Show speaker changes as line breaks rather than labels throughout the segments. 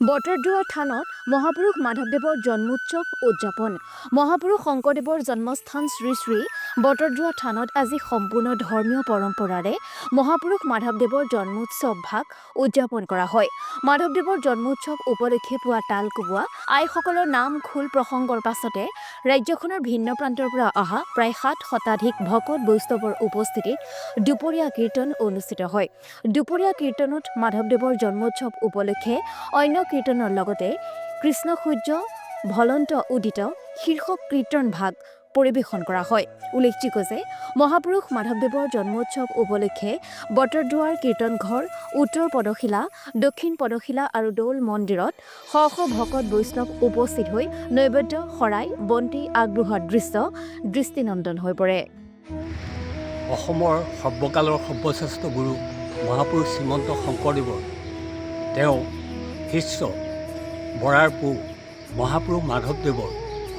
বটদ্ৰৱা থানত মহাপুৰুষ মাধৱদেৱৰ জন্মোৎসৱ উদযাপন। মহাপুৰুষ শংকৰদেৱৰ জন্মস্থান শ্ৰী শ্ৰী বটদ্ৰৱা থানত আজি সম্পূৰ্ণ ধৰ্মীয় পৰম্পৰাৰে মহাপুৰুষ মাধৱদেৱৰ জন্মোৎসৱ ভাগ উদযাপন কৰা হয়। মাধৱদেৱৰ জন্মোৎসৱ উপলক্ষে পুৱা তাল কোবোৱা আইসকলৰ নাম খোল প্ৰসংগৰ পাছতে ৰাজ্যখনৰ ভিন্ন প্ৰান্তৰ পৰা অহা প্ৰায় ৭ শতাধিক ভকত বৈষ্ণৱৰ উপস্থিতিত দুপৰীয়া কীৰ্তন অনুষ্ঠিত হয়। দুপৰীয়া কীৰ্তনত মাধৱদেৱৰ জন্মোৎসৱ উপলক্ষে অন্য কীৰ্তনৰ লগতে কৃষ্ণ সূৰ্য ভলন্ত উদিত শীৰ্ষক কীৰ্তন ভাগ পৰিৱেশন কৰা হয়। উল্লেখযোগ্য যে মহাপুৰুষ মাধৱদেৱৰ জন্মোৎসৱ উপলক্ষে বটদ্ৰৱাৰ কীৰ্তনঘৰ, উত্তৰ পদশিলা, দক্ষিণ পদশিলা আৰু দৌল মন্দিৰত শ শ ভকত বৈষ্ণৱ উপস্থিত হৈ নৈবেদ্য, শৰাই, বন্তি আগবঢ়োৱাৰ দৃশ্য দৃষ্টিনন্দন হৈ পৰে।
অসমৰ সৰ্বকালৰ সৰ্বশ্ৰেষ্ঠ গুৰু মহাপুৰুষ শ্ৰীমন্ত শংকৰদেৱৰ তেওঁ শিষ্য বৰাৰ পু মহাপুৰুষ মাধৱদেৱৰ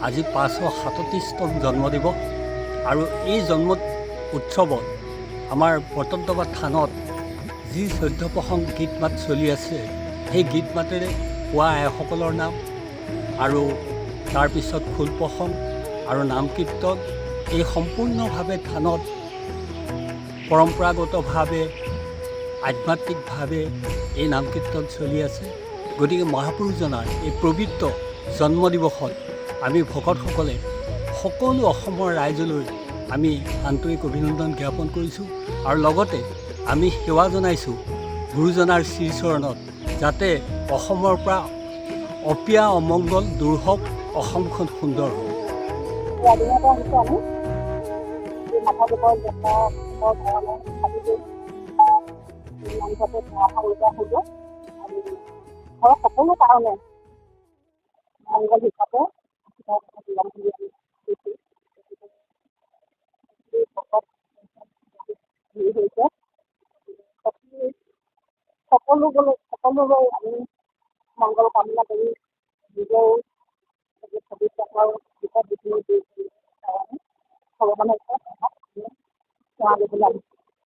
আজি ৫৩৭তম জন্মদিৱস আৰু এই জন্ম উৎসৱত আমাৰ বটদ্ৰৱা থানত যি চৈধ্য প্ৰসংগ গীত মাত চলি আছে, সেই গীত মাতেৰে পুৱা আইসকলৰ নাম আৰু তাৰপিছত খোল প্ৰসংগ আৰু নাম কীৰ্তন এই সম্পূৰ্ণভাৱে থানত পৰম্পৰাগতভাৱে আধ্যাত্মিকভাৱে এই নাম কীৰ্তন চলি আছে। গতিকে মহাপুৰুষজনাৰ এই পবিত্ৰ জন্মদিৱসত আমি ভকতসকলে সকলো অসমৰ ৰাইজলৈ আমি আন্তৰিক অভিনন্দন জ্ঞাপন কৰিছোঁ আৰু লগতে আমি সেৱা জনাইছোঁ গুৰুজনাৰ শ্ৰীচৰণত, যাতে অসমৰ পৰা অপীয়া অমংগল দূৰ হওক, অসমখন সুন্দৰ হওক।
ঘৰৰ সকলো কাৰণে মংগল হিচাপে সকলোলৈ আমি মংগল কামনা কৰি নিজেও ভৱিষ্যতৰ দিশত কাৰণে ভগৱানৰ ওচৰত সেৱা ল'বলৈ